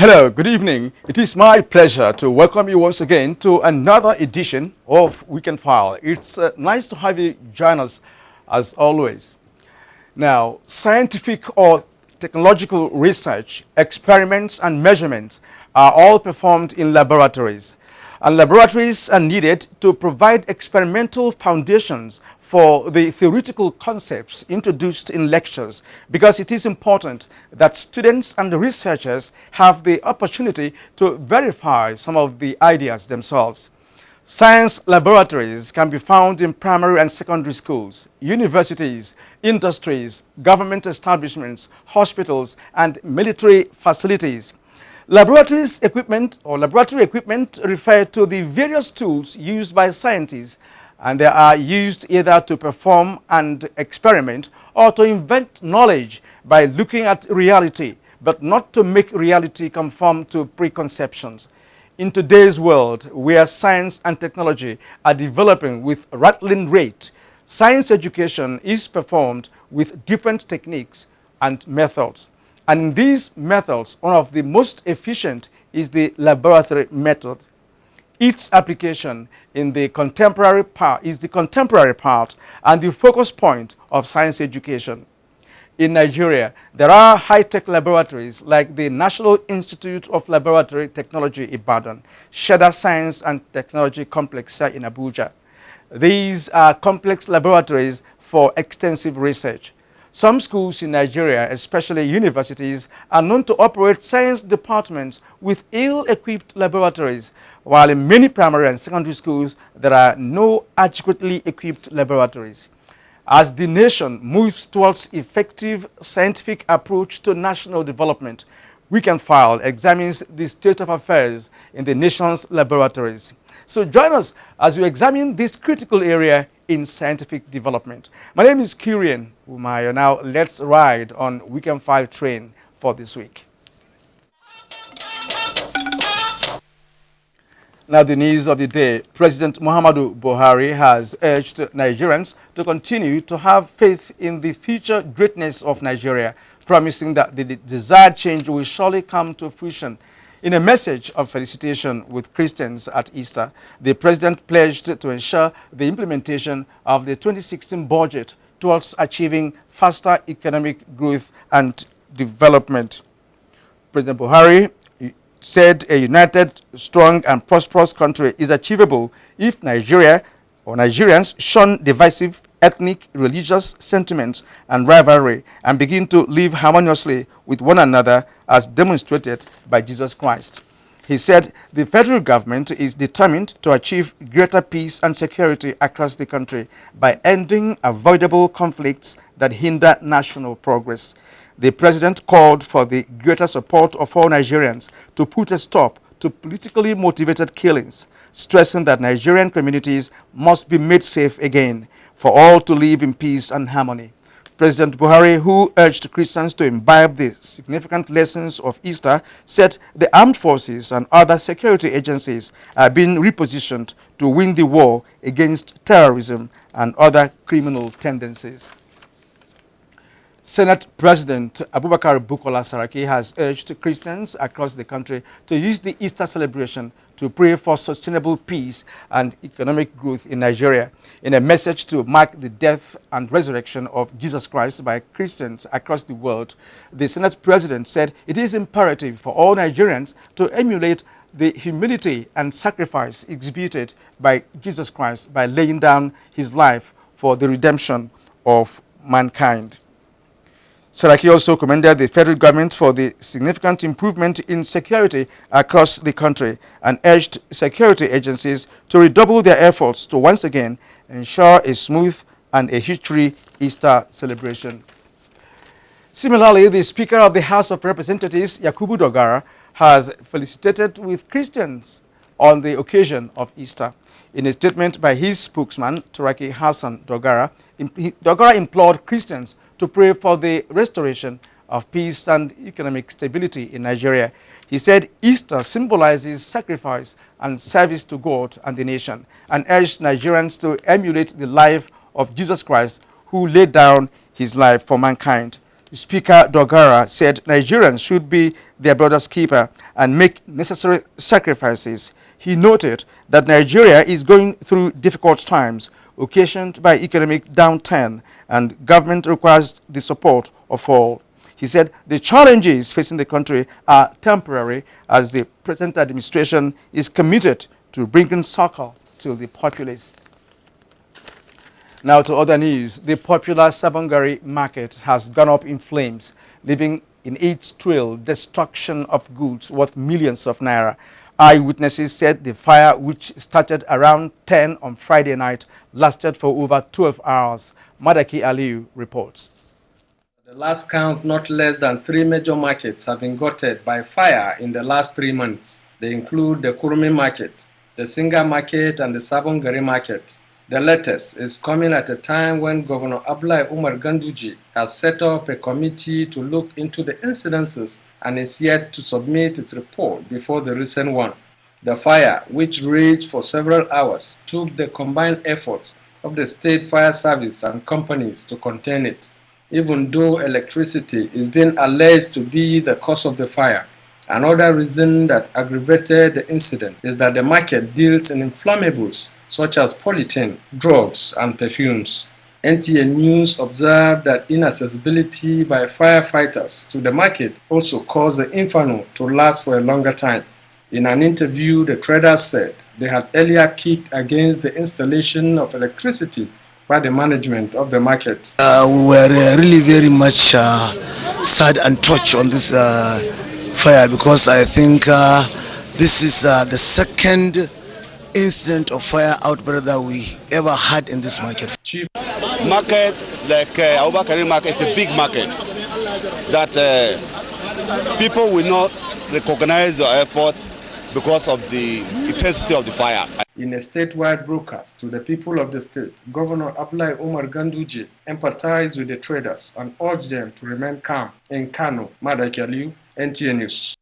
Hello, good evening. It is my pleasure to welcome you once again to another edition of Weekend File. It's nice to have you join us as always. Now, scientific or technological research, experiments and measurements are all performed in laboratories. And laboratories are needed to provide experimental foundations for the theoretical concepts introduced in lectures, because it is important that students and researchers have the opportunity to verify some of the ideas themselves. Science laboratories can be found in primary and secondary schools, universities, industries, government establishments, hospitals, and military facilities. Laboratory equipment refer to the various tools used by scientists, and they are used either to perform and experiment or to invent knowledge by looking at reality, but not to make reality conform to preconceptions. In today's world, where science and technology are developing with rattling rate, science education is performed with different techniques and methods. And in these methods, one of the most efficient is the laboratory method. Its application in the contemporary part and the focus point of science education. In Nigeria, there are high-tech laboratories like the National Institute of Laboratory Technology Ibadan, Sheda Science and Technology Complex in Abuja. These are complex laboratories for extensive research. Some schools in Nigeria, especially universities, are known to operate science departments with ill-equipped laboratories, while in many primary and secondary schools, there are no adequately equipped laboratories. As the nation moves towards effective scientific approach to national development, Weekend File examines the state of affairs in the nation's laboratories. So join us as we examine this critical area in scientific development. My name is Nigerian. Now let's ride on Weekend File train for this week. Now the news of the day. President Muhammadu Buhari has urged Nigerians to continue to have faith in the future greatness of Nigeria, promising that the desired change will surely come to fruition. In a message of felicitation with Christians at Easter, the president pledged to ensure the implementation of the 2016 budget towards achieving faster economic growth and development. President Buhari said a united, strong, and prosperous country is achievable if Nigeria or Nigerians shun divisive ethnic, religious sentiments and rivalry and begin to live harmoniously with one another as demonstrated by Jesus Christ. He said the federal government is determined to achieve greater peace and security across the country by ending avoidable conflicts that hinder national progress. The president called for the greater support of all Nigerians to put a stop to politically motivated killings, stressing that Nigerian communities must be made safe again for all to live in peace and harmony. President Buhari, who urged Christians to imbibe the significant lessons of Easter, said the armed forces and other security agencies are being repositioned to win the war against terrorism and other criminal tendencies. Senate President Abubakar Bukola Saraki has urged Christians across the country to use the Easter celebration to pray for sustainable peace and economic growth in Nigeria. In a message to mark the death and resurrection of Jesus Christ by Christians across the world, the Senate President said it is imperative for all Nigerians to emulate the humility and sacrifice exhibited by Jesus Christ by laying down his life for the redemption of mankind. Saraki also commended the federal government for the significant improvement in security across the country and urged security agencies to redouble their efforts to once again ensure a smooth and a hit-free Easter celebration. Similarly, the Speaker of the House of Representatives, Yakubu Dogara, has felicitated with Christians on the occasion of Easter. In a statement by his spokesman, Turaki Hassan Dogara, Dogara implored Christians to pray for the restoration of peace and economic stability in Nigeria. He said Easter symbolizes sacrifice and service to God and the nation, and urged Nigerians to emulate the life of Jesus Christ, who laid down his life for mankind. Speaker Dogara said Nigerians should be their brother's keeper and make necessary sacrifices. He noted that Nigeria is going through difficult times occasioned by economic downturn and government requires the support of all. He said the challenges facing the country are temporary as the present administration is committed to bringing succor to the populace. Now to other news. The popular Sabongari market has gone up in flames, leaving in its trail destruction of goods worth millions of naira. Eyewitnesses said the fire, which started around 10 on Friday night, lasted for over 12 hours. Madaki Aliu reports. The last count, not less than 3 major markets have been gutted by fire in the last 3 months. They include the Kurumi market, the Singa market, and the Sabongari market. The latest is coming at a time when Governor Abdullahi Umar Ganduje has set up a committee to look into the incidences and is yet to submit its report before the recent one. The fire, which raged for several hours, took the combined efforts of the State Fire Service and companies to contain it. Even though electricity is being alleged to be the cause of the fire, another reason that aggravated the incident is that the market deals in inflammables such as polythene, drugs, and perfumes. NTA News observed that inaccessibility by firefighters to the market also caused the inferno to last for a longer time. In an interview, the traders said they had earlier kicked against the installation of electricity by the management of the market. We were really very much sad and touched on this fire because I think this is the second incident of fire outbreak that we ever had in this market. Chief market like Abuja market is a big market that people will not recognize the effort because of the intensity of the fire. In a statewide broadcast to the people of the state, Governor Abdullahi Umar Ganduje empathized with the traders and urged them to remain calm. In Kano, Madaki Aliu, NTA News.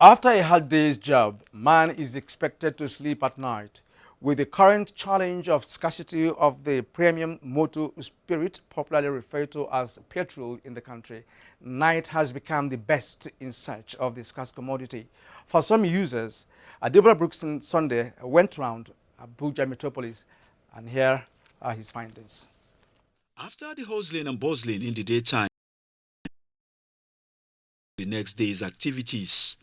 After a hard day's job, man is expected to sleep at night. With the current challenge of scarcity of the premium motor spirit, popularly referred to as petrol in the country, night has become the best in search of the scarce commodity. For some users, Adebola Brookson Sunday went round Abuja metropolis, and here are his findings. After the hustling and bustling in the daytime, the next day's activities.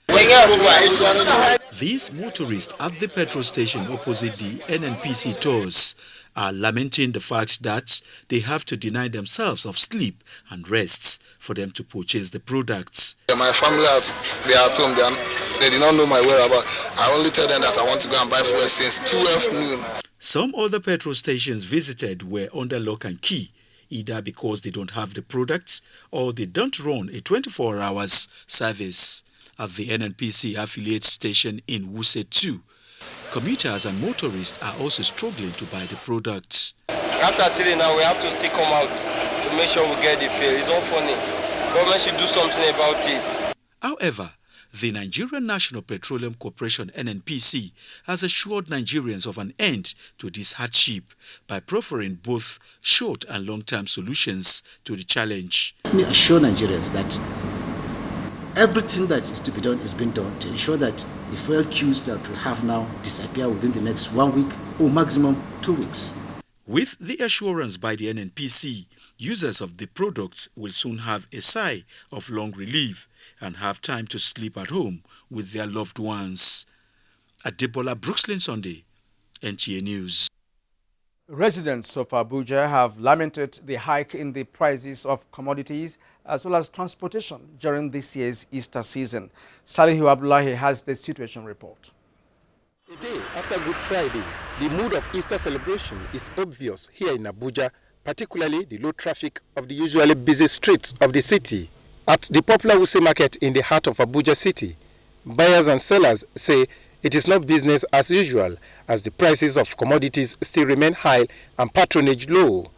These motorists at the petrol station opposite the NNPC tours are lamenting the fact that they have to deny themselves of sleep and rest for them to purchase the products. My family, they are at home. They did not know my whereabouts. I only tell them that I want to go and buy fuel since 12 noon. Some other petrol stations visited were under lock and key, either because they don't have the products or they don't run a 24 hours service. At the NNPC affiliate station in Wuse 2, commuters and motorists are also struggling to buy the products. After 3 now, we have to still come out to make sure we get the fare. It's not funny. Government should do something about it. However, the Nigerian National Petroleum Corporation NNPC has assured Nigerians of an end to this hardship by proffering both short and long-term solutions to the challenge. Let me assure Nigerians that everything that is to be done is being done to ensure that the fuel queues that we have now disappear within the next 1 week or maximum 2 weeks. With the assurance by the NNPC, users of the products will soon have a sigh of long relief and have time to sleep at home with their loved ones. Adebola Brookslyn Sunday, NTA News. Residents of Abuja have lamented the hike in the prices of commodities as well as transportation during this year's Easter season. Salihu Abdullahi has the situation report. A day after Good Friday, the mood of Easter celebration is obvious here in Abuja, particularly the low traffic of the usually busy streets of the city. At the popular Wuse market in the heart of Abuja city, buyers and sellers say it is not business as usual as the prices of commodities still remain high and patronage low.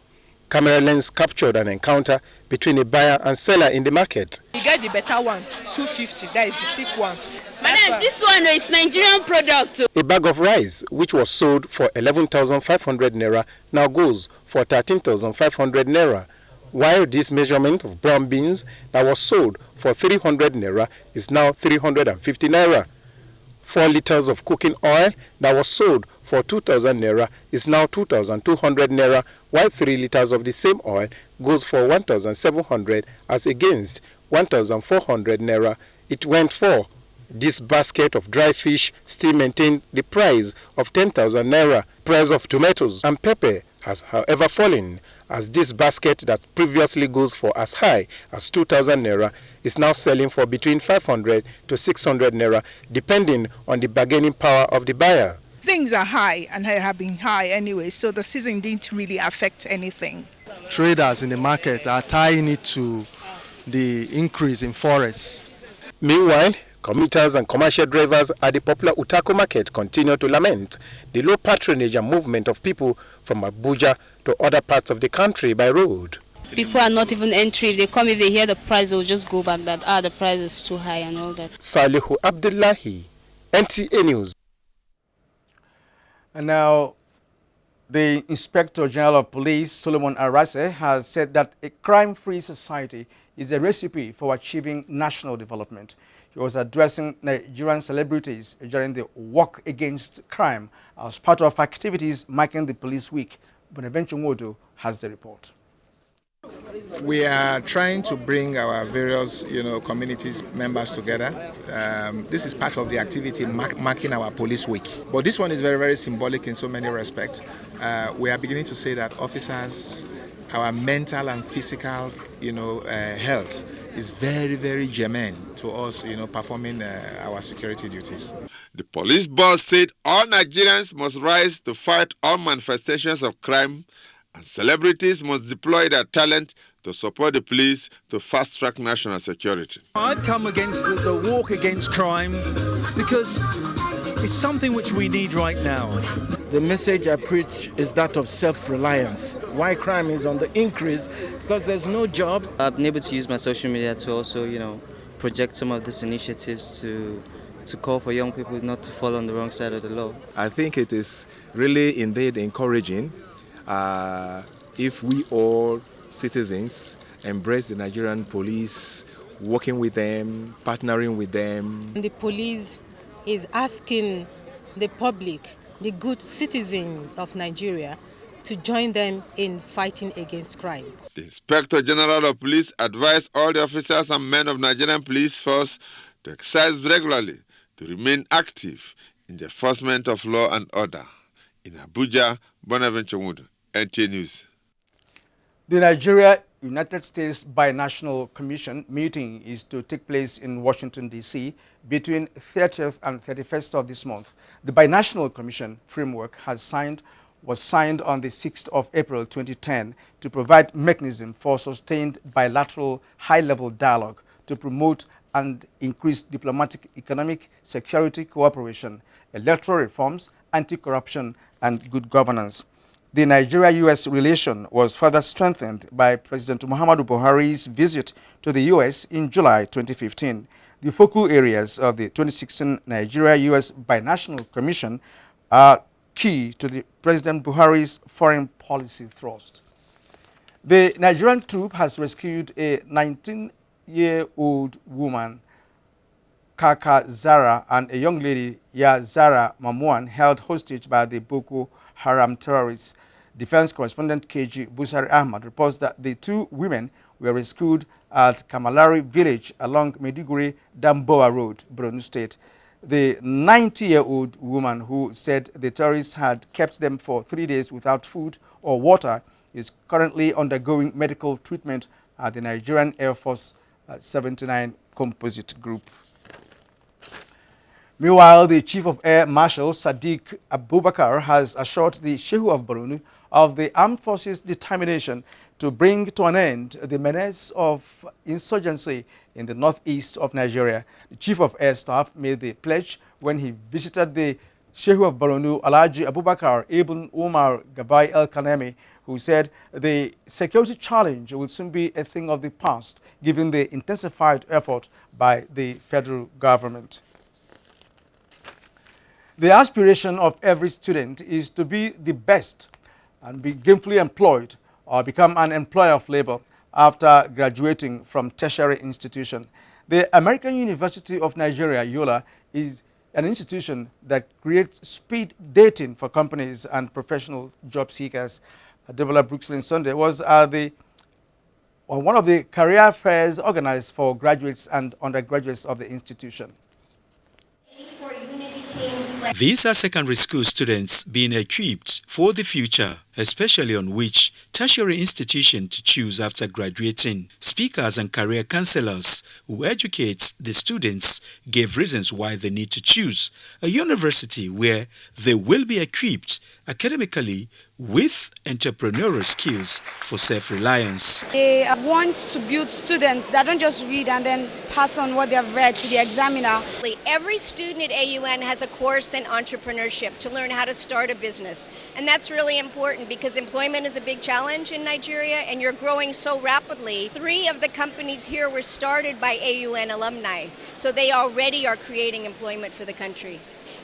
Camera lens captured an encounter between a buyer and seller in the market. You get the better one, 250, that is the thick one. Madam, this one is Nigerian product. A bag of rice, which was sold for 11,500 naira, now goes for 13,500 naira. while this measurement of brown beans that was sold for 300 naira is now 350 naira. 4 liters of cooking oil that was sold for 2,000 naira is now 2,200 naira, while 3 liters of the same oil goes for 1,700 as against 1,400 naira it went for. This basket of dry fish still maintained the price of 10,000 naira. Price of tomatoes and pepper has however fallen, as this basket that previously goes for as high as 2,000 naira is now selling for between 500 to 600 naira, depending on the bargaining power of the buyer. Things are high and have been high anyway, so the season didn't really affect anything. Traders in the market are tying it to the increase in forests. Meanwhile, commuters and commercial drivers at the popular Utako market continue to lament the low patronage and movement of people from Abuja to other parts of the country by road. People are not even entering. If they come, if they hear the price, they'll just go back that, the price is too high and all that. Salihu Abdullahi, NTA News. And now, the Inspector General of Police, Solomon Arase, has said that a crime-free society is a recipe for achieving national development. He was addressing Nigerian celebrities during the Walk Against Crime as part of activities marking the Police Week. Bonaventure Wodo has the report. We are trying to bring our various, communities members together. This is part of the activity marking our Police Week. But this one is very, very symbolic in so many respects. We are beginning to say that officers, our mental and physical, health is very, very germane to us, performing our security duties. The police boss said all Nigerians must rise to fight all manifestations of crime, and celebrities must deploy their talent to support the police to fast-track national security. I've come against the walk against crime because it's something which we need right now. The message I preach is that of self-reliance. Why crime is on the increase? Because there's no job. I've been able to use my social media to also, project some of these initiatives to call for young people not to fall on the wrong side of the law. I think it is really indeed encouraging if we all citizens embrace the Nigerian police, working with them, partnering with them. The police is asking the public, the good citizens of Nigeria, to join them in fighting against crime. The Inspector General of Police advised all the officers and men of Nigerian Police Force to exercise regularly to remain active in the enforcement of law and order. In Abuja, Bonaventure Wood, NTA News. The Nigeria United States Binational Commission meeting is to take place in Washington, D.C. between 30th and 31st of this month. The Binational Commission framework was signed on the 6th of April 2010 to provide mechanism for sustained bilateral high-level dialogue to promote and increase diplomatic, economic, security cooperation, electoral reforms, anti-corruption, and good governance. The Nigeria-U.S. relation was further strengthened by President Muhammadu Buhari's visit to the U.S. in July 2015. The focal areas of the 2016 Nigeria-U.S. Binational Commission are key to the President Buhari's foreign policy thrust. The Nigerian troop has rescued a 19-year-old woman, Kaka Zara, and a young lady, Ya Zara Mamuan, held hostage by the Boko Haram terrorists. Defense correspondent KG Busari Ahmad reports that the two women were rescued at Kamalari village along Maiduguri Damboa Road, Borno State. The 90-year-old woman, who said the terrorists had kept them for 3 days without food or water, is currently undergoing medical treatment at the Nigerian Air Force 79 Composite Group. Meanwhile, the Chief of Air Marshal Sadiq Abubakar has assured the Shehu of Borno of the Armed Forces' determination to bring to an end the menace of insurgency in the northeast of Nigeria. The Chief of Air Staff made the pledge when he visited the Shehu of Borno, Alhaji Abubakar Ibn Umar Gabai El Kanemi, who said the security challenge will soon be a thing of the past, given the intensified effort by the federal government. The aspiration of every student is to be the best and be gainfully employed or become an employer of labor. after graduating from tertiary institution. The American University of Nigeria, ULA, is an institution that creates speed dating for companies and professional job seekers. Deborah Brooklyn Sunday was one of the career fairs organized for graduates and undergraduates of the institution. These are secondary school students being equipped for the future, especially on which tertiary institution to choose after graduating. Speakers and career counselors who educate the students gave reasons why they need to choose a university where they will be equipped academically with entrepreneurial skills for self-reliance. They want to build students that don't just read and then pass on what they've read to the examiner. Every student at AUN has a course in entrepreneurship to learn how to start a business. And that's really important because employment is a big challenge in Nigeria and you're growing so rapidly. 3 of the companies here were started by AUN alumni, so they already are creating employment for the country.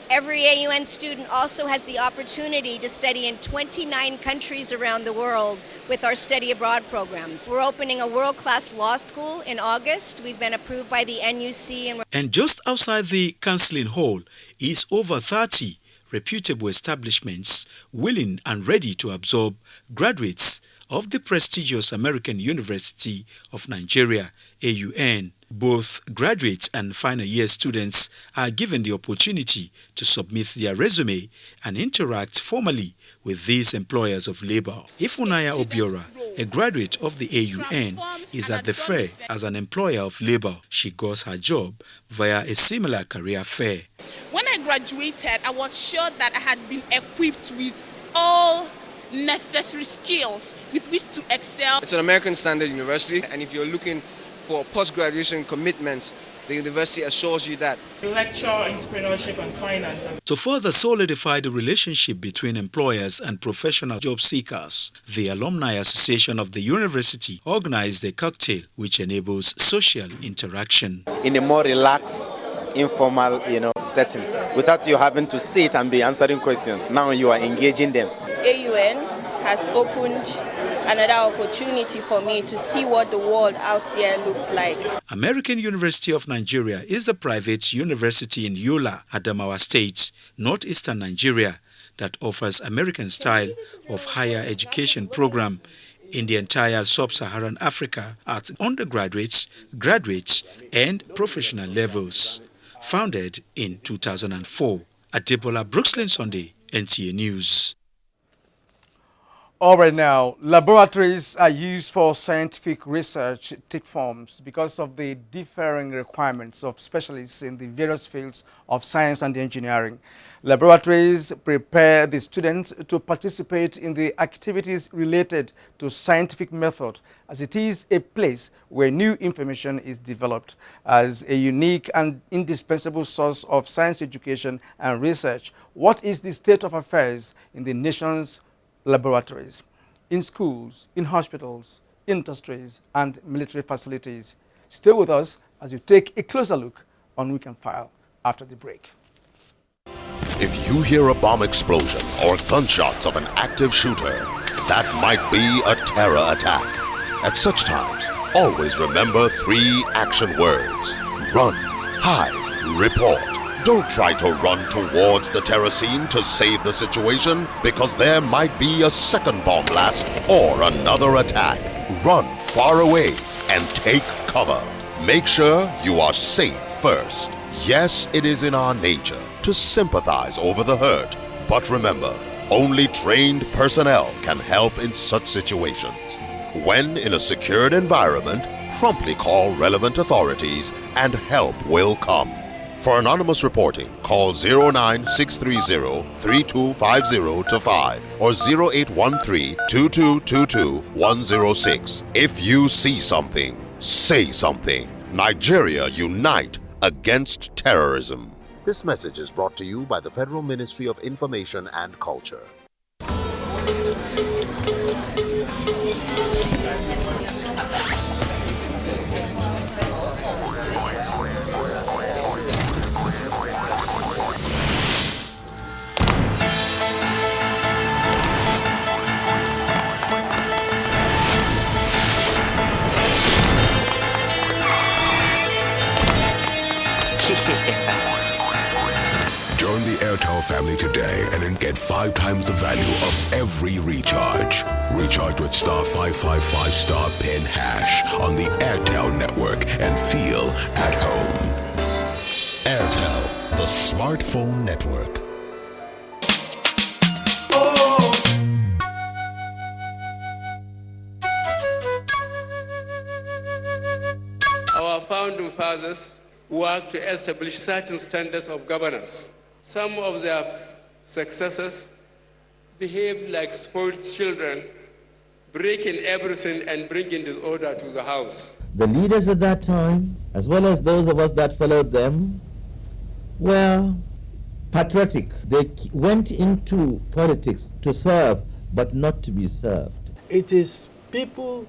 Every AUN student also has the opportunity to study in 29 countries around the world with our study abroad programs. We're opening a world-class law school in August. We've been approved by the NUC. And just outside the counseling hall is over 30 reputable establishments willing and ready to absorb graduates of the prestigious American University of Nigeria, AUN. Both graduates and final year students are given the opportunity to submit their resume and interact formally with these employers of labor. Ifunanya Obiora, a graduate of the AUN, is at the fair as an employer of labor. She got her job via a similar career fair. When I graduated, I was sure that I had been equipped with all necessary skills with which to excel. It's an American standard university, and if you're looking for post-graduation commitment, the university assures you that. Lecture, entrepreneurship and finance. To further solidify the relationship between employers and professional job seekers, the Alumni Association of the university organized a cocktail which enables social interaction. In a more relaxed, informal, setting, without you having to sit and be answering questions. Now you are engaging them. AUN has opened another opportunity for me to see what the world out there looks like. American University of Nigeria is a private university in Yola, Adamawa State, northeastern Nigeria, that offers American style of higher education program in the entire sub-Saharan Africa at undergraduate, graduate, and professional levels. Founded in 2004. Adebola Brooklyn Sunday, NTA News. All right, now, laboratories are used for scientific research take forms because of the differing requirements of specialists in the various fields of science and engineering. Laboratories prepare the students to participate in the activities related to scientific method, as it is a place where new information is developed. As a unique and indispensable source of science education and research, what is the state of affairs in the nation's laboratories, in schools, in hospitals, industries, and military facilities? Stay with us as you take a closer look on Weekend File after the break. If you hear a bomb explosion or gunshots of an active shooter, that might be a terror attack. At such times, always remember 3 action words: run, hide, report. Don't try to run towards the terror scene to save the situation, because there might be a second bomb blast or another attack. Run far away and take cover. Make sure you are safe first. Yes, it is in our nature to sympathize over the hurt, but remember, only trained personnel can help in such situations. When in a secured environment, promptly call relevant authorities and help will come. For anonymous reporting, call 09630-3250-5 or 0813-2222-106. If you see something, say something. Nigeria unite against terrorism. This message is brought to you by the Federal Ministry of Information and Culture. family today and get 5 times the value of every recharge. Recharge with star 555 star pin hash on the Airtel network and feel at home. Airtel, the smartphone network. Our founding fathers worked to establish certain standards of governance. Some of their successors behaved like spoiled children, breaking everything and bringing disorder to the house. The leaders at that time, as well as those of us that followed them, were patriotic. They went into politics to serve, but not to be served. It is people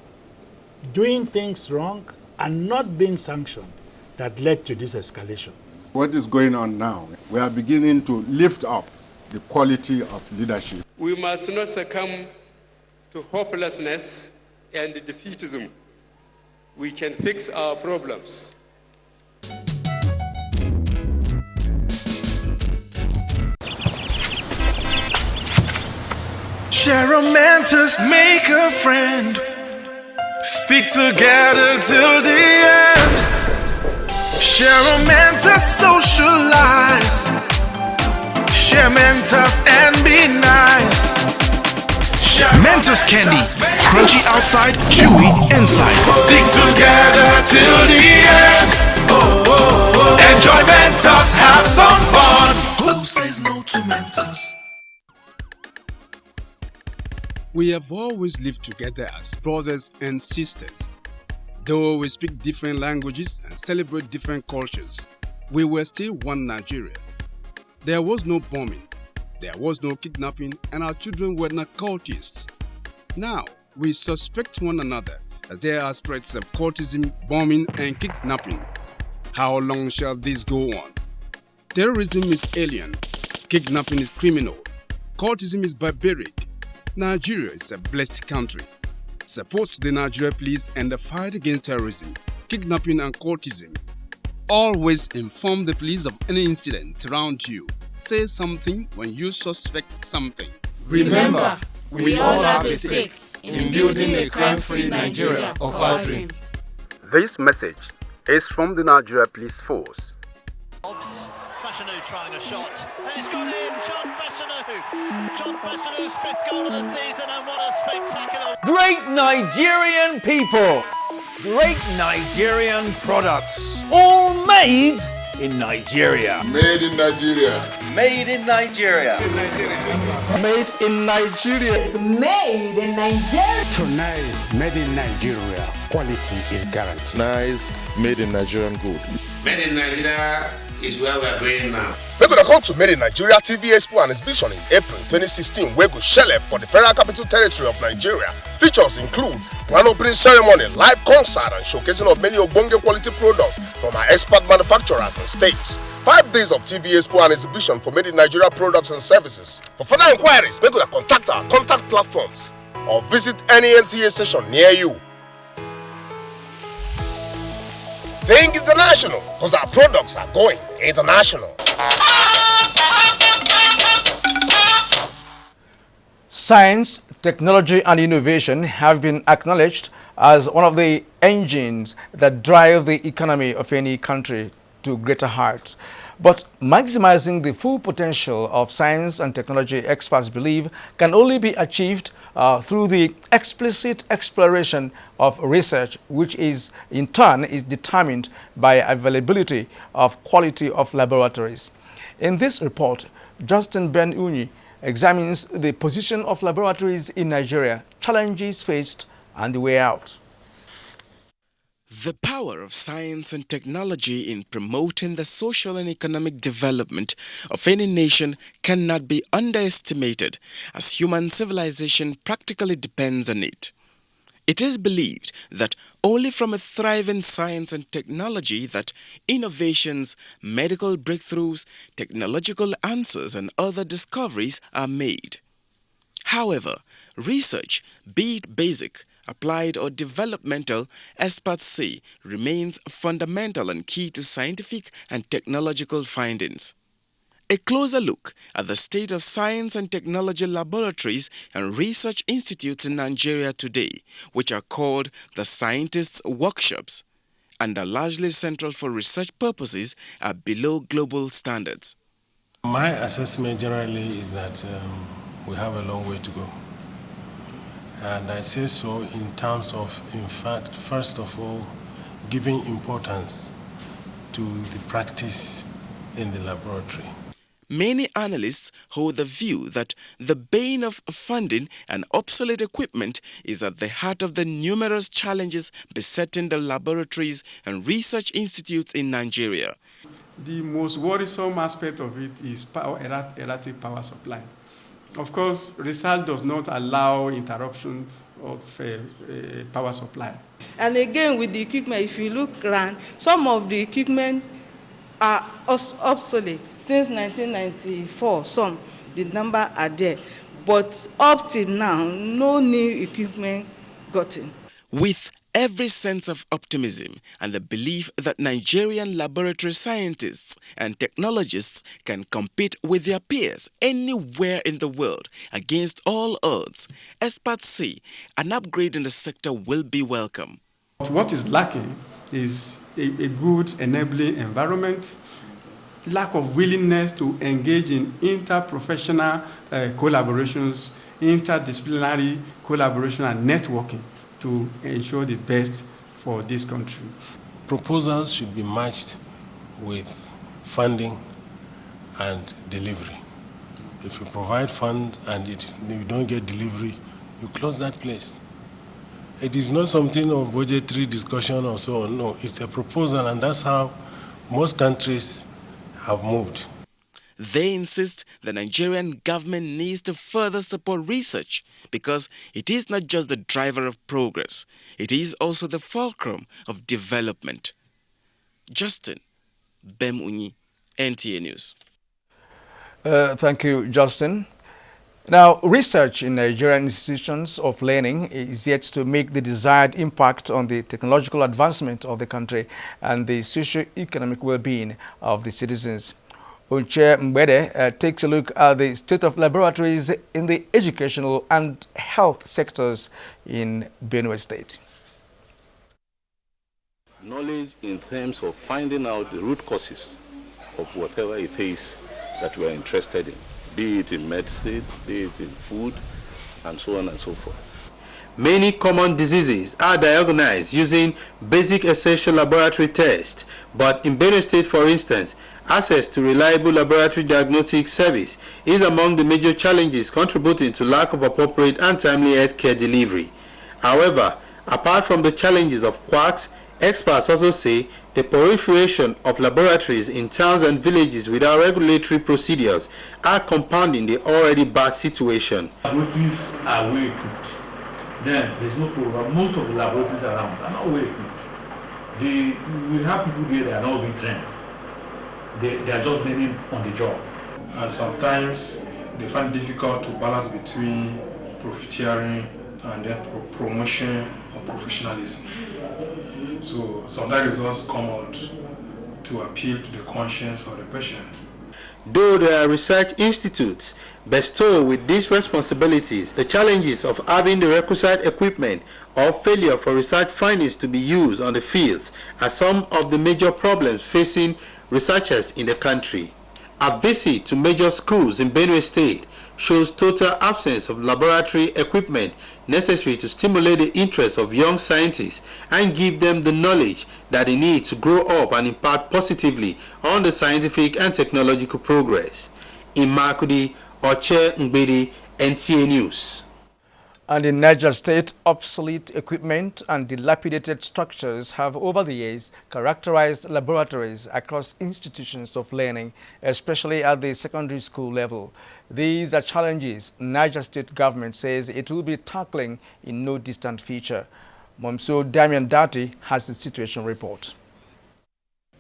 doing things wrong and not being sanctioned that led to this escalation. What is going on now? We are beginning to lift up the quality of leadership. We must not succumb to hopelessness and defeatism. We can fix our problems. Share a mentor's, make a friend. Stick together till the end. Share a mentor, socialize. Share mentors and be nice. Mentos candy, crunchy outside, chewy inside. Stick together till the end. Enjoy Mentos, have some fun. Who says no to Mentos? We have always lived together as brothers and sisters. Though we speak different languages and celebrate different cultures, we were still one Nigeria. There was no bombing, there was no kidnapping, and our children were not cultists. Now, we suspect one another as there are spreads of cultism, bombing, and kidnapping. How long shall this go on? Terrorism is alien, kidnapping is criminal, cultism is barbaric. Nigeria is a blessed country. Support the Nigeria Police and the fight against terrorism, kidnapping and cultism. Always inform the police of any incident around you. Say something when you suspect something. Remember, we all have a stake in building a crime-free Nigeria of our dream. This message is from the Nigeria Police Force. Bashanu trying a shot, and he's got in, John Bashanu. John Bashanu's 5th goal of the season, and what a spectacular... Great Nigerian people, great Nigerian products, all made in Nigeria. Made in Nigeria. Made in Nigeria. Made in Nigeria. It's made in Nigeria. Tonight, made in Nigeria. Quality is guaranteed. Nice, made in Nigerian good. Made in Nigeria is where we are going now. We're going to come to Made in Nigeria TV Expo and exhibition in April 2016, where go shell for the Federal Capital Territory of Nigeria. Features include grand opening ceremony, live concert, and showcasing of many Ogbonge quality products from our expert manufacturers and states. 5 days of TV Expo and exhibition for Made in Nigeria products and services. For further inquiries, we're going to contact our contact platforms or visit any NTA station near you. Think international, because our products are going international. Science, technology, and innovation have been acknowledged as one of the engines that drive the economy of any country to greater heights. But maximizing the full potential of science and technology, experts believe, can only be achieved through the explicit exploration of research, which is in turn is determined by availability of quality of laboratories. In this report, Justin Ben Unyi examines the position of laboratories in Nigeria, challenges faced, and the way out. The power of science and technology in promoting the social and economic development of any nation cannot be underestimated, as human civilization practically depends on it. It is believed that only from a thriving science and technology that innovations, medical breakthroughs, technological answers, and other discoveries are made. However, research, be it basic, applied or developmental, experts say remains fundamental and key to scientific and technological findings. A closer look at the state of science and technology laboratories and research institutes in Nigeria today, which are called the Scientists' Workshops and are largely central for research purposes, are below global standards. My assessment generally is that we have a long way to go. And I say so in terms of, in fact, first of all, giving importance to the practice in the laboratory. Many analysts hold the view that the bane of funding and obsolete equipment is at the heart of the numerous challenges besetting the laboratories and research institutes in Nigeria. The most worrisome aspect of it is erratic power supply. Of course, research does not allow interruption of power supply. And again, with the equipment, if you look around, some of the equipment are obsolete. Since 1994, the number are there. But up till now, no new equipment gotten. With every sense of optimism and the belief that Nigerian laboratory scientists and technologists can compete with their peers anywhere in the world against all odds, experts say an upgrade in the sector will be welcome. What is lacking is a good enabling environment, lack of willingness to engage in interprofessional collaborations, interdisciplinary collaboration and networking to ensure the best for this country. Proposals should be matched with funding and delivery. If you provide fund and you don't get delivery, you close that place. It is not something of budgetary discussion or so on. No, it's a proposal, and that's how most countries have moved. They insist the Nigerian government needs to further support research because it is not just the driver of progress, it is also the fulcrum of development. Justin Bemunyi, NTA News. Thank you, Justin. Now, research in Nigerian institutions of learning is yet to make the desired impact on the technological advancement of the country and the socio-economic well-being of the citizens. Unche Mbede takes a look at the state of laboratories in the educational and health sectors in Benue State. Knowledge in terms of finding out the root causes of whatever it is that we are interested in, be it in medicine, be it in food, and so on and so forth. Many common diseases are diagnosed using basic essential laboratory tests, but in Benue State, for instance, access to reliable laboratory diagnostic service is among the major challenges contributing to lack of appropriate and timely healthcare delivery. However, apart from the challenges of quacks, experts also say the proliferation of laboratories in towns and villages without regulatory procedures are compounding the already bad situation. Laboratories are well equipped. Then there's no problem. Most of the laboratories around are not well equipped. We have people there that are not even trained. They are just learning on the job. And sometimes they find it difficult to balance between profiteering and then promotion or professionalism. So some of the results come out to appeal to the conscience of the patient. Though there are research institutes bestowed with these responsibilities, the challenges of having the requisite equipment or failure for research findings to be used on the fields are some of the major problems facing researchers in the country. A visit to major schools in Benue State shows total absence of laboratory equipment necessary to stimulate the interest of young scientists and give them the knowledge that they need to grow up and impact positively on the scientific and technological progress. In Makudi, Oche Ngbedi, NTA News. And in Niger State, obsolete equipment and dilapidated structures have over the years characterized laboratories across institutions of learning, especially at the secondary school level. These are challenges Niger State government says it will be tackling in no distant future. Momso Damian Dati has the situation report.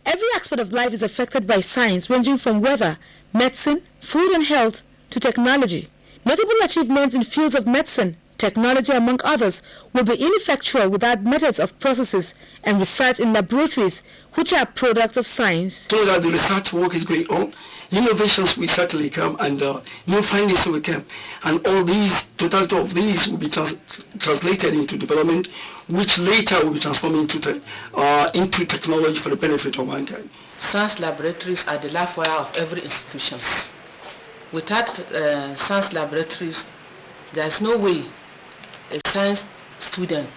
Every aspect of life is affected by science, ranging from weather, medicine, food and health to technology. Notable achievements in fields of medicine, Technology, among others, will be ineffectual without methods of processes and research in laboratories, which are products of science. So that the research work is going on, innovations will certainly come and new findings will come. And all these, totality of these will be translated into development, which later will be transformed into technology for the benefit of mankind. Science laboratories are the life wire of every institution. Without science laboratories, there is no way a science student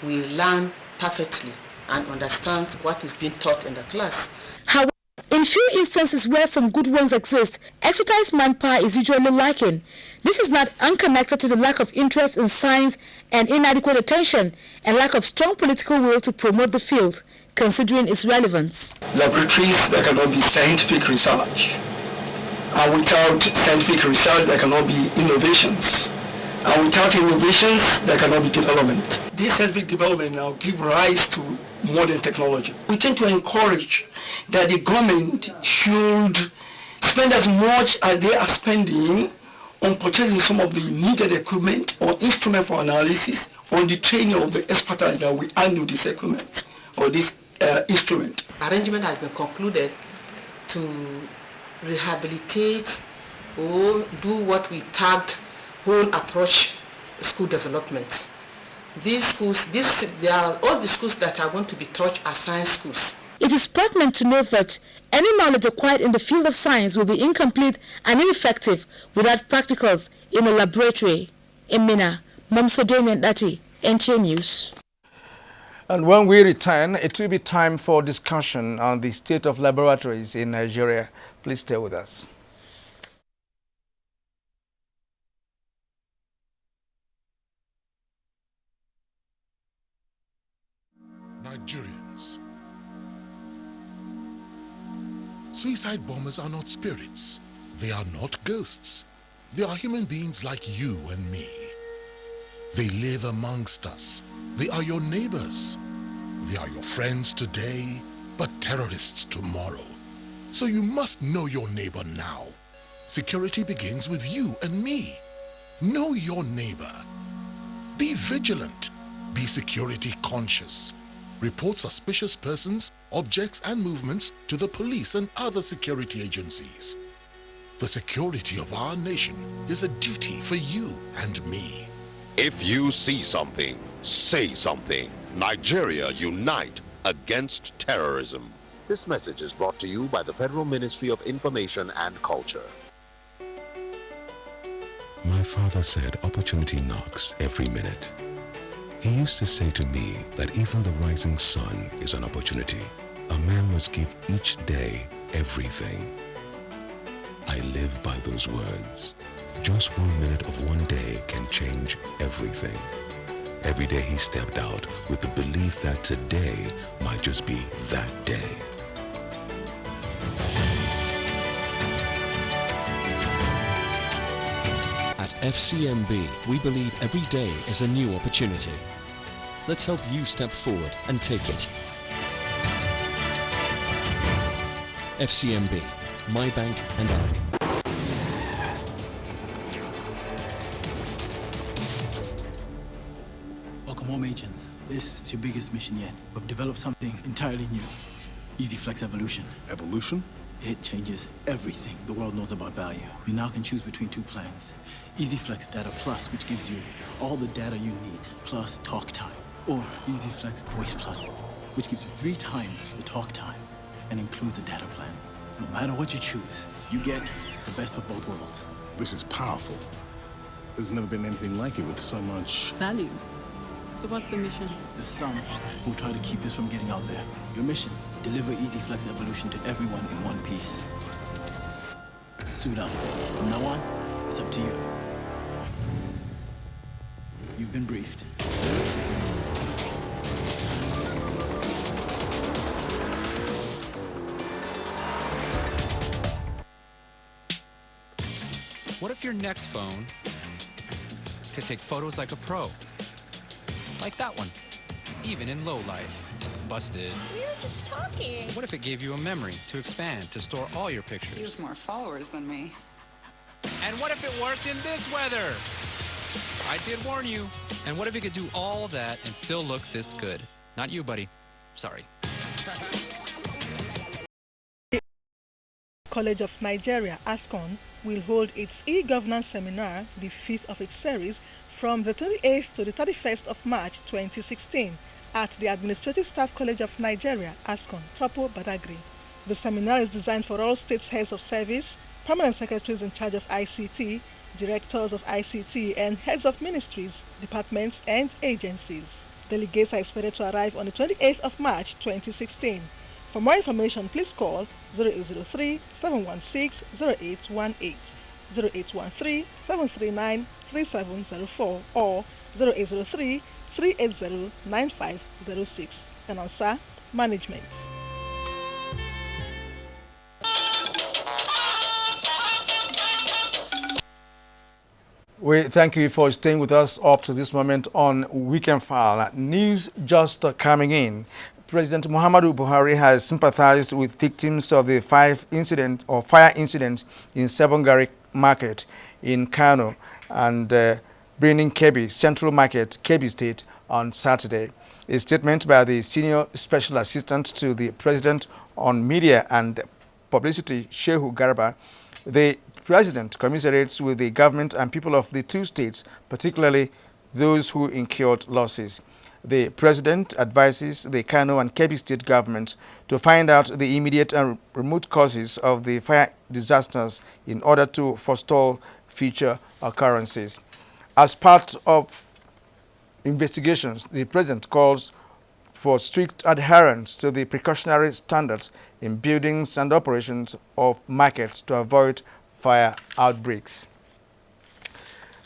will learn perfectly and understand what is being taught in the class. However, in few instances where some good ones exist, expertise manpower is usually lacking. This is not unconnected to the lack of interest in science and inadequate attention and lack of strong political will to promote the field, considering its relevance. Laboratories, there cannot be scientific research. And without scientific research, there cannot be innovations. And without innovations, there cannot be development. This scientific development now gives rise to modern technology. We tend to encourage that the government should spend as much as they are spending on purchasing some of the needed equipment or instrument for analysis, on the training of the expertise that will handle this equipment or this instrument. Arrangement has been concluded to rehabilitate or do what we tagged whole approach school development. These schools, all the schools that are going to be taught are science schools. It is pertinent to note that any knowledge acquired in the field of science will be incomplete and ineffective without practicals in a laboratory. In Mina, Momso Damian Dati, NTA News. And when we return, it will be time for discussion on the state of laboratories in Nigeria. Please stay with us. Nigerians. Suicide bombers are not spirits. They are not ghosts. They are human beings like you and me. They live amongst us. They are your neighbors. They are your friends today, but terrorists tomorrow. So you must know your neighbor now. Security begins with you and me. Know your neighbor. Be vigilant. Be security conscious. Report suspicious persons, objects, and movements to the police and other security agencies. The security of our nation is a duty for you and me. If you see something, say something. Nigeria unite against terrorism. This message is brought to you by the Federal Ministry of Information and Culture. My father said opportunity knocks every minute. He used to say to me that even the rising sun is an opportunity. A man must give each day everything. I live by those words. Just 1 minute of one day can change everything. Every day he stepped out with the belief that today might just be that day. At FCMB, we believe every day is a new opportunity. Let's help you step forward and take it. FCMB, my bank and I. Welcome home, agents. This is your biggest mission yet. We've developed something entirely new. EasyFlex Evolution. Evolution? It changes everything the world knows about value. You now can choose between two plans. EasyFlex Data Plus, which gives you all the data you need, plus talk time. Or EasyFlex Voice Plus, which gives you 3 times the talk time and includes a data plan. No matter what you choose, you get the best of both worlds. This is powerful. There's never been anything like it with so much value. So what's the mission? There's some who try to keep this from getting out there. Your mission, deliver EasyFlex Evolution to everyone in one piece. Suit up. From now on, it's up to you. You've been briefed. What if your next phone could take photos like a pro? Like that one, even in low light. Busted. We were just talking. What if it gave you a memory to expand, to store all your pictures? He has more followers than me. And what if it worked in this weather? I did warn you. And what if you could do all that and still look this good? Not you, buddy. Sorry. College of Nigeria, ASCON, will hold its e-governance seminar, the fifth of its series, from the 28th to the 31st of March 2016 at the Administrative Staff College of Nigeria, ASCON, Topo, Badagry. The seminar is designed for all states heads of service, permanent secretaries in charge of ICT, directors of ICT, and heads of ministries, departments, and agencies. Delegates are expected to arrive on the 28th of March 2016. For more information, please call 0803-716-0818, 0813-739-3704, or 0803-380-9506. Announcer, Management. We thank you for staying with us up to this moment on Weekend File. News just coming in. President Muhammadu Buhari has sympathized with victims of the fire incident in Sebongari Market in Kano and Birnin Kebbi Central Market, Kebbi State, on Saturday. A statement by the Senior Special Assistant to the President on Media and Publicity, Shehu Garba, the President commiserates with the government and people of the two states, particularly those who incurred losses. The President advises the Kano and Kebbi state governments to find out the immediate and remote causes of the fire disasters in order to forestall future occurrences. As part of investigations, the President calls for strict adherence to the precautionary standards in buildings and operations of markets to avoid fire outbreaks.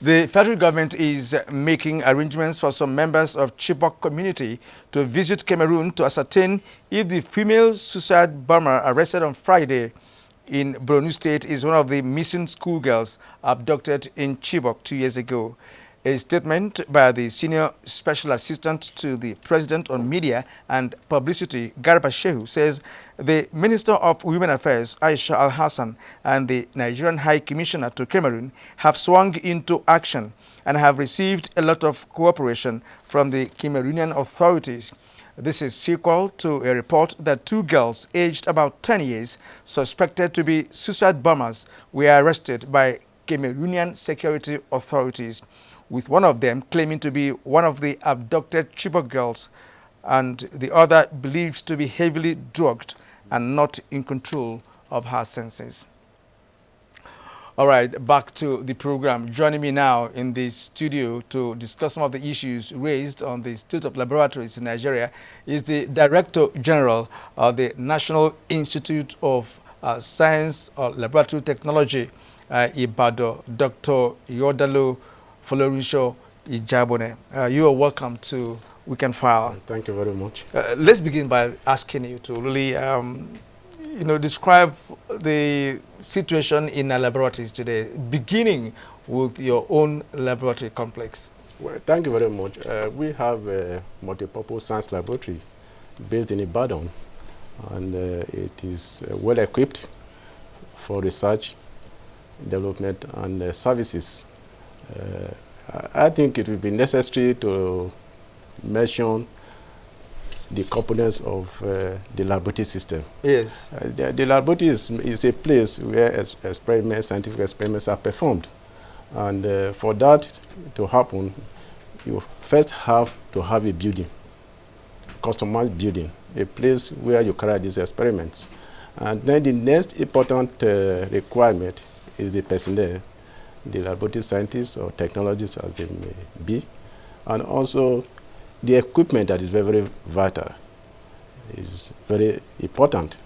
The federal government is making arrangements for some members of Chibok community to visit Cameroon to ascertain if the female suicide bomber arrested on Friday in Borno State is one of the missing schoolgirls abducted in Chibok 2 years ago. A statement by the Senior Special Assistant to the President on Media and Publicity, Garba Shehu, says the Minister of Women Affairs, Aisha Al-Hassan, and the Nigerian High Commissioner to Cameroon have swung into action and have received a lot of cooperation from the Cameroonian authorities. This is sequel to a report that two girls aged about 10 years, suspected to be suicide bombers, were arrested by Cameroonian security authorities, with one of them claiming to be one of the abducted Chibok girls and the other believed to be heavily drugged and not in control of her senses. All right, back to the program. Joining me now in the studio to discuss some of the issues raised on the state of laboratories in Nigeria is the Director General of the National Institute of Science or Laboratory Technology, Ibadan, Dr. Yodalo Folorunsho Ijabone. You are welcome to Weekend File. Thank you very much. Let's begin by asking you to really, describe the situation in our laboratories today, beginning with your own laboratory complex. Well, thank you very much. We have a multi-purpose science laboratory based in Ibadan, and it is well equipped for research, development, and services. I think it will be necessary to mention the components of the laboratory system. Yes. The laboratory is a place where scientific experiments are performed. And for that to happen, you first have to have a building, customized building, a place where you carry these experiments. And then the next important requirement is the personnel, the laboratory scientists or technologists as they may be, and also the equipment that is very, very vital is very important.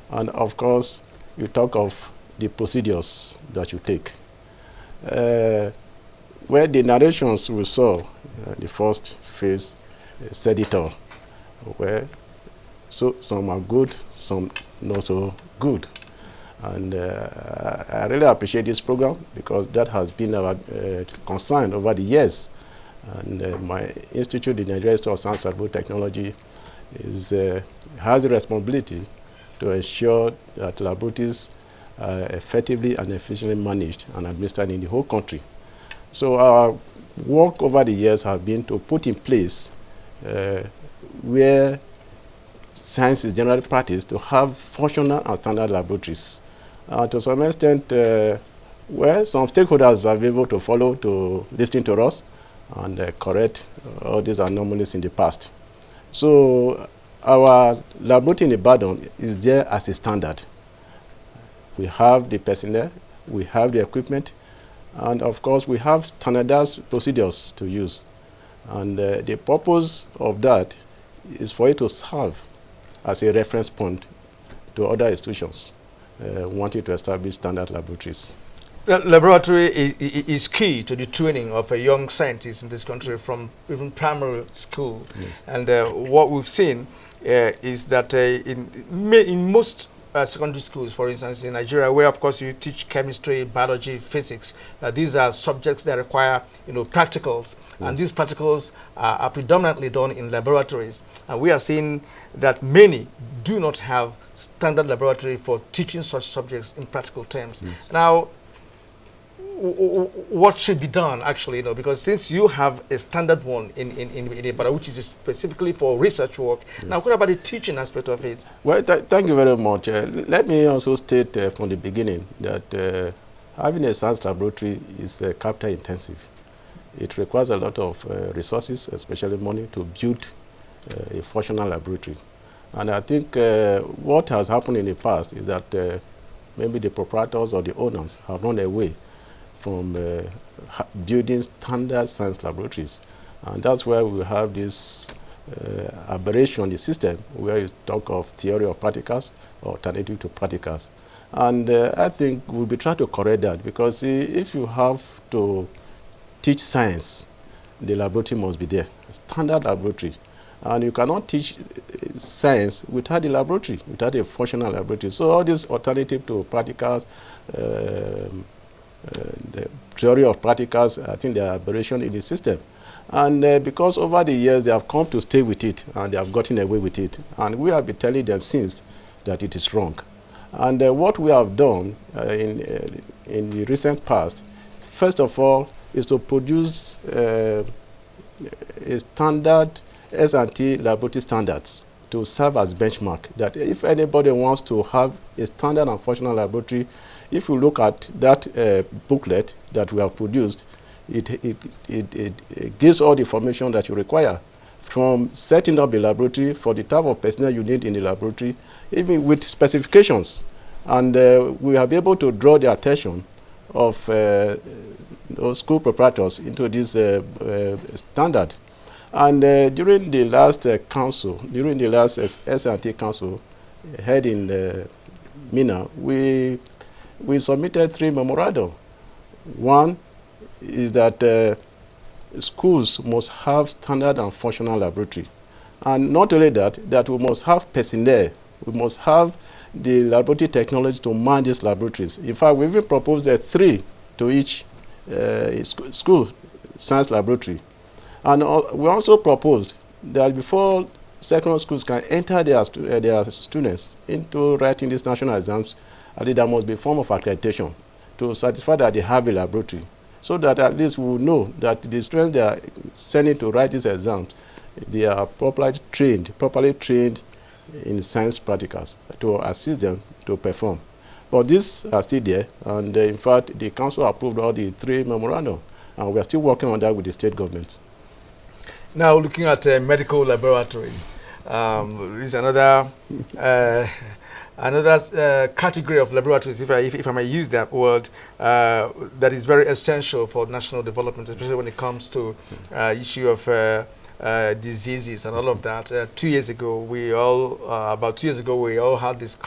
And of course, you talk of the procedures that you take. Where the narrations we saw, the first phase said it all, where so some are good, some not so good. And I really appreciate this program because that has been our concern over the years. And my institute, the Nigerian Institute of Science and Technology, has a responsibility to ensure that laboratories are effectively and efficiently managed and administered in the whole country. So our work over the years has been to put in place where science is generally practiced to have functional and standard laboratories. To some extent, well, some stakeholders are able to follow, to listen to us and correct all these anomalies in the past. So our laboratory in Ibadan is there as a standard. We have the personnel, we have the equipment, and of course we have standardized procedures to use. And the purpose of that is for it to serve as a reference point to other institutions wanting to establish standard laboratories. The laboratory is key to the training of a young scientist in this country from even primary school. Yes. And what we've seen is that in most secondary schools, for instance, in Nigeria, where of course you teach chemistry, biology, physics, these are subjects that require practicals, and these practicals are predominantly done in laboratories. And we are seeing that many do not have standard laboratory for teaching such subjects in practical terms. Yes. Now, what should be done actually, because since you have a standard one in Ibadan, which is specifically for research work, yes. Now what about the teaching aspect of it? Well, thank you very much. Let me also state from the beginning that having a science laboratory is capital intensive. It requires a lot of resources, especially money, to build a functional laboratory. And I think what has happened in the past is that maybe the proprietors or the owners have run away from building standard science laboratories. And that's where we have this aberration in the system where you talk of theory of practicals or alternative to practicals. And I think we'll be trying to correct that, because if you have to teach science, the laboratory must be there, standard laboratory. And you cannot teach science without the laboratory, without a functional laboratory. So all these alternative to practicals, the theory of practicals, I think they are aberration in the system. And because over the years they have come to stay with it and they have gotten away with it. And we have been telling them since that it is wrong. And what we have done in the recent past, first of all, is to produce a standard S&T laboratory standards to serve as benchmark, that if anybody wants to have a standard and functional laboratory, if you look at that booklet that we have produced, it gives all the information that you require, from setting up the laboratory, for the type of personnel you need in the laboratory, even with specifications. And we have been able to draw the attention of school proprietors into this standard. And during the last during the last S&T council held in Mina, we submitted 3 memoranda. One is that schools must have standard and functional laboratory. And not only that, that we must have personnel. We must have the laboratory technology to man these laboratories. In fact, we even proposed 3 to each school science laboratory. And we also proposed that before secondary schools can enter their students into writing these national exams, there must be a form of accreditation to certify that they have a laboratory, so that at least we will know that the students they are sending to write these exams, they are properly trained in science practicals to assist them to perform. But these are still there, and in fact, the council approved all the 3 memorandum, and we are still working on that with the state governments. Now, looking at medical laboratories, this is another category of laboratories, if I may use that word, that is very essential for national development, especially when it comes to issue of diseases and all of that. 2 years ago, about 2 years ago, we all had this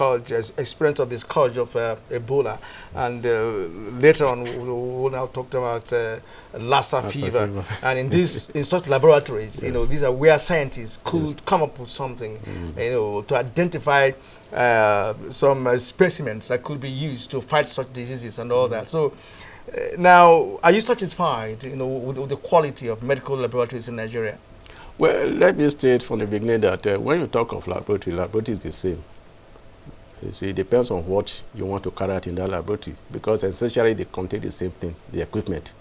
experience of this scourge of Ebola, and later on, we now talked about Lassa fever. And in such laboratories, yes. These are where scientists could come up with something, to identify some specimens that could be used to fight such diseases and all that. So now, are you satisfied, with the quality of medical laboratories in Nigeria? Well, let me state from the beginning that when you talk of laboratory is the same. You see, it depends on what you want to carry out in that laboratory, because essentially they contain the same thing, the equipment.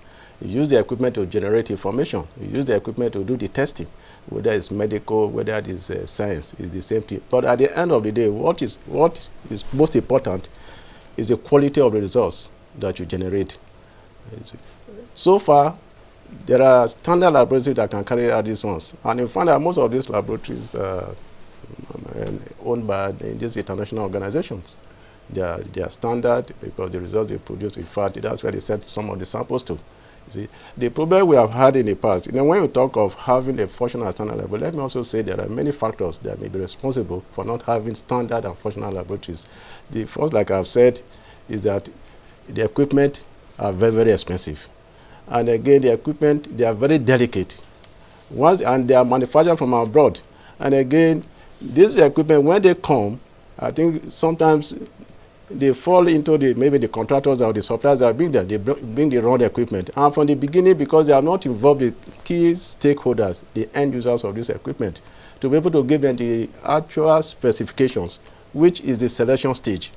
You use the equipment to generate information. You use the equipment to do the testing, whether it's medical, whether it is science, it's the same thing. But at the end of the day, what is most important is the quality of the results that you generate. So far, there are standard laboratories that can carry out these ones. And you find that most of these laboratories are owned by these international organizations. They are standard because the results they produce, in fact, that's where they send some of the samples to. You see, the problem we have had in the past, when you talk of having a functional standard level, let me also say there are many factors that may be responsible for not having standard and functional laboratories. The first, like I've said, is that the equipment are very, very expensive. And again, the equipment, they are very delicate. And they are manufactured from abroad. And again, this equipment, when they come, I think sometimes they fall into maybe the contractors or the suppliers that bring them. They bring the wrong equipment. And from the beginning, because they are not involved with key stakeholders, the end users of this equipment, to be able to give them the actual specifications, which is the selection stage.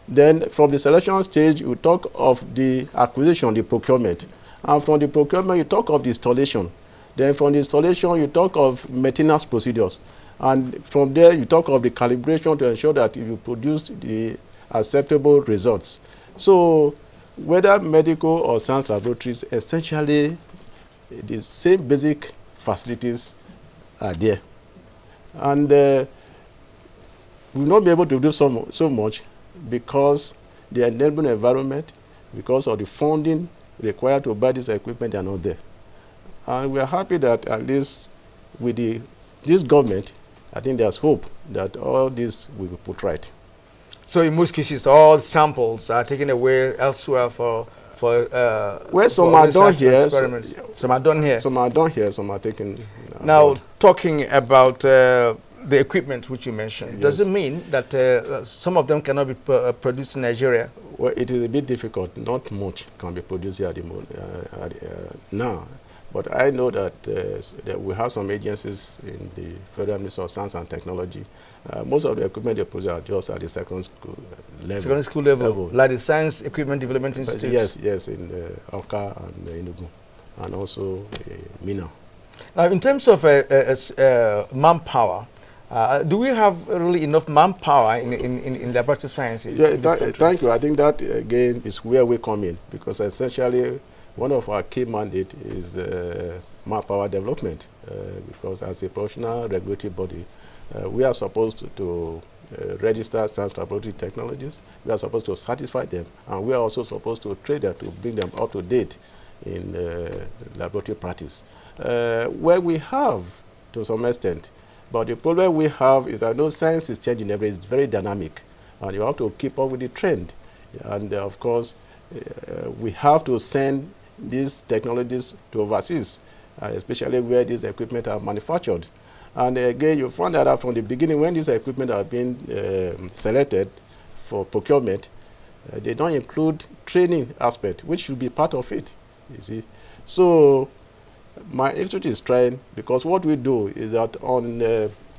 Then from the selection stage, you talk of the acquisition, the procurement. And from the procurement, you talk of the installation. Then from the installation, you talk of maintenance procedures. And from there, you talk of the calibration to ensure that you produce the acceptable results. So whether medical or science laboratories, essentially the same basic facilities are there. And we will not be able to do so much because the enabling environment, because of the funding required to buy this equipment, are not there. And we are happy that at least with this government, I think there's hope that all this will be put right. So in most cases, all samples are taken away elsewhere for well, some are done here. Some are done here. Some are done here. Some are taken. Now, talking about the equipment which you mentioned, yes. Does it mean that some of them cannot be produced in Nigeria? Well, it is a bit difficult. Not much can be produced here at the moment, now. But I know that, that we have some agencies in the Federal Ministry of Science and Technology. Most of the equipment they produce are just at the secondary school level. Secondary school level, like the Science Equipment Development Institute? Yes, in Awka and Enugu, and also Mina. Now, in terms of manpower, do we have really enough manpower in laboratory sciences? Yeah, thank you. I think that, again, is where we come in, because essentially one of our key mandates is manpower development, because as a professional regulatory body, we are supposed to register science laboratory technologies. We are supposed to satisfy them, and we are also supposed to train them to bring them up to date in laboratory practice. Where we have, to some extent, but the problem we have is that science is changing every day. It's very dynamic, and you have to keep up with the trend. And of course, we have to send these technologies to overseas, especially where these equipment are manufactured. And again, you find that from the beginning, when these equipment are being selected for procurement, they don't include training aspect, which should be part of it, you see. So my institute is trying, because what we do is that on,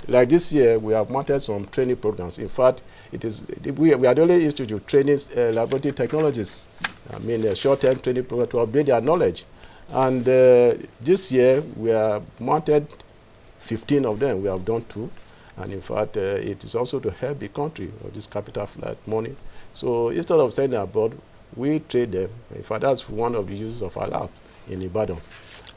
like this year, we have mounted some training programs. In fact, we are the only institute training laboratory technologists. I mean, a short-term training program to upgrade their knowledge. And this year, we have mounted 15 of them. We have done 2. And in fact, it is also to help the country of this capital flight money. So instead of sending abroad, we trade them. In fact, that's one of the uses of our lab in Ibadan.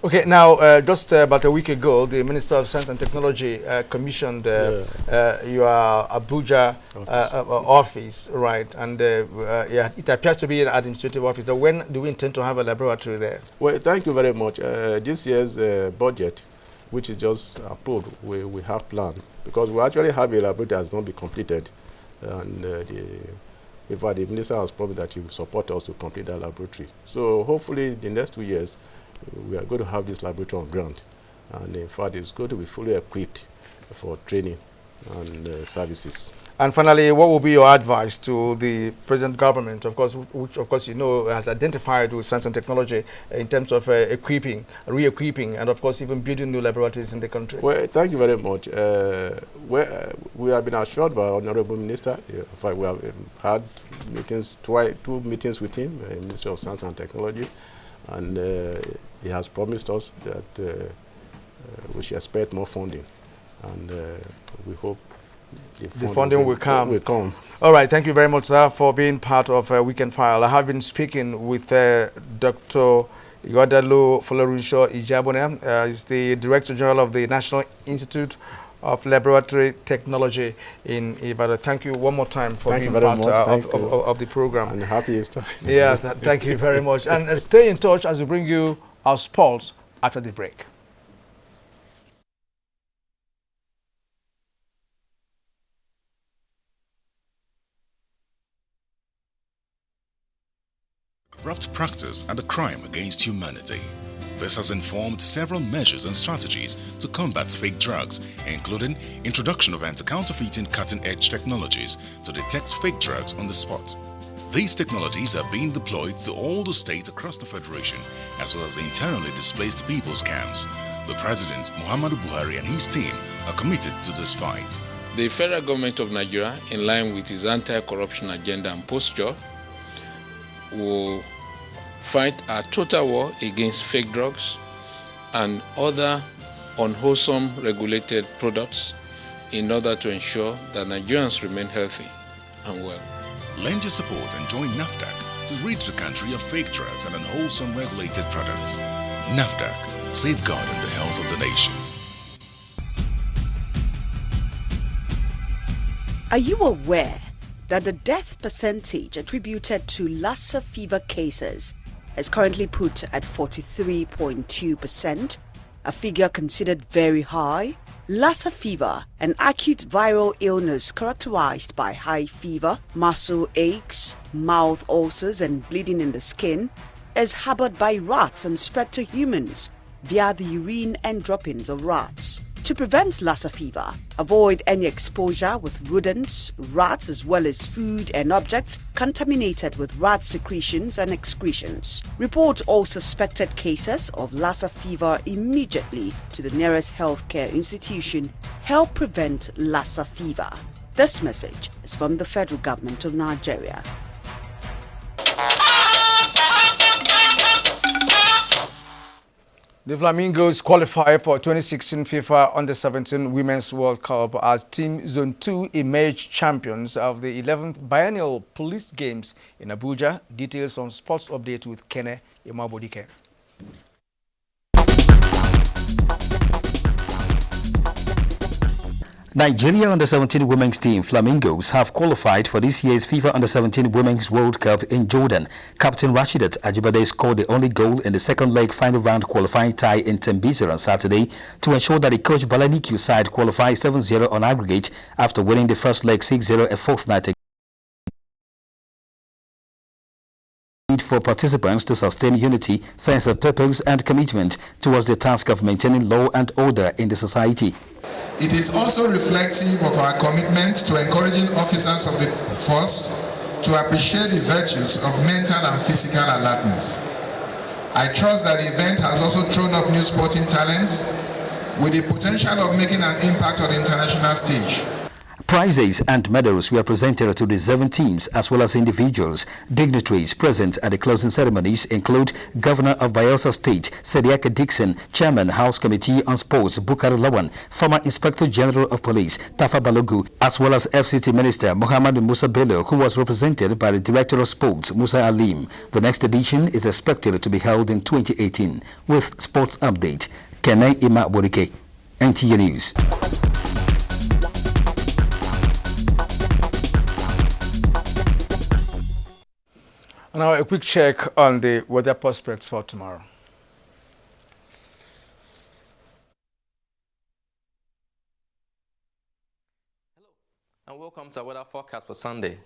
Okay, now, just about a week ago, the Minister of Science and Technology commissioned your Abuja office, right? And yeah, it appears to be an administrative office. So when do we intend to have a laboratory there? Well, thank you very much. This year's budget, which is just approved, we have planned, because we actually have a laboratory that has not been completed. And in fact, the Minister has promised that he will support us to complete that laboratory. So hopefully, in the next 2 years, we are going to have this laboratory on ground, and in fact it's going to be fully equipped for training and services. And finally, what will be your advice to the present government, of course, which of course has identified with science and technology in terms of equipping, re-equipping, and of course even building new laboratories in the country? Well, thank you very much. We have been assured by Honorable Minister. In fact, we have had meetings, 2 meetings with him, Minister of Science and Technology. And he has promised us that we should expect more funding. And we hope the funding will come. Will come. All right, thank you very much, sir, for being part of Weekend File. I have been speaking with Dr. Igodalo Folorunsho Ijabone. He's the Director General of the National Institute of Laboratory Technology in Ibadan. Thank you one more time for being part of the program. And happy Easter. Yes, thank you very much. And stay in touch as we bring you our sports after the break. Corrupt practice and the crime against humanity. This has informed several measures and strategies to combat fake drugs, including introduction of anti-counterfeiting cutting-edge technologies to detect fake drugs on the spot. These technologies are being deployed to all the states across the Federation, as well as the internally displaced people's camps. The President, Muhammadu Buhari, and his team are committed to this fight. The federal government of Nigeria, in line with its anti-corruption agenda and posture, will fight a total war against fake drugs and other unwholesome regulated products in order to ensure that Nigerians remain healthy and well. Lend your support and join NAFDAC to rid the country of fake drugs and unwholesome regulated products. NAFDAC, safeguarding the health of the nation. Are you aware that the death percentage attributed to Lassa fever cases is currently put at 43.2%, a figure considered very high? Lassa fever, an acute viral illness characterized by high fever, muscle aches, mouth ulcers and bleeding in the skin, is harbored by rats and spread to humans via the urine and droppings of rats. To prevent Lassa fever, avoid any exposure with rodents, rats, as well as food and objects contaminated with rat secretions and excretions. Report all suspected cases of Lassa fever immediately to the nearest healthcare institution. Help prevent Lassa fever. This message is from the federal government of Nigeria. The Flamingos qualify for 2016 FIFA Under-17 Women's World Cup as Team Zone 2 emerged champions of the 11th Biennial Police Games in Abuja. Details on Sports Update with Kene Imabodike. Nigeria Under-17 women's team Flamingos have qualified for this year's FIFA Under-17 Women's World Cup in Jordan. Captain Rashidat Ajibade scored the only goal in the second leg final round qualifying tie in Tembisa on Saturday to ensure that the coach Balanikiu side qualified 7-0 on aggregate after winning the first leg 6-0 a fortnight for participants to sustain unity, sense of purpose and commitment towards the task of maintaining law and order in the society. It is also reflective of our commitment to encouraging officers of the force to appreciate the virtues of mental and physical alertness. I trust that the event has also thrown up new sporting talents with the potential of making an impact on the international stage. Prizes and medals were presented to deserving teams as well as individuals. Dignitaries present at the closing ceremonies include Governor of Bayelsa State, Sediaka Dixon, Chairman, House Committee on Sports, Bukari Lawan, former Inspector General of Police, Tafa Balogu, as well as FCT Minister Muhammad Musa Bello, who was represented by the Director of Sports, Musa Alim. The next edition is expected to be held in 2018. With Sports Update, Kenai Ima Borike, NTA News. Now a quick check on the weather prospects for tomorrow. Hello and welcome to our weather forecast for Sunday.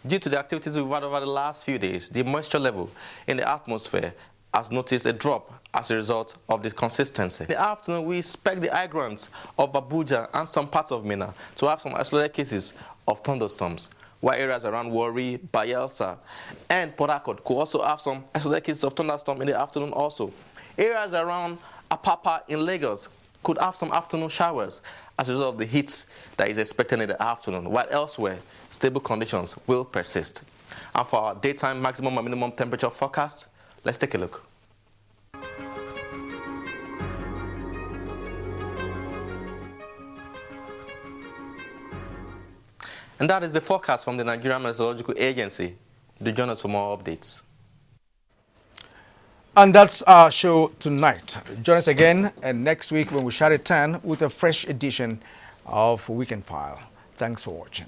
Due to the activities we've had over the last few days, the moisture level in the atmosphere has noticed a drop as a result of the consistency. In the afternoon, we expect the high grounds of Abuja and some parts of Minna to have some isolated cases of thunderstorms, while areas around Warri, Bayelsa, and Port Harcourt could also have some isolated cases of thunderstorm in the afternoon also. Areas around Apapa in Lagos could have some afternoon showers as a result of the heat that is expected in the afternoon, while elsewhere, stable conditions will persist. And for our daytime maximum and minimum temperature forecast, let's take a look. And that is the forecast from the Nigerian Meteorological Agency. Do join us for more updates. And that's our show tonight. Join us again and next week when we share a turn with a fresh edition of Weekend File. Thanks for watching.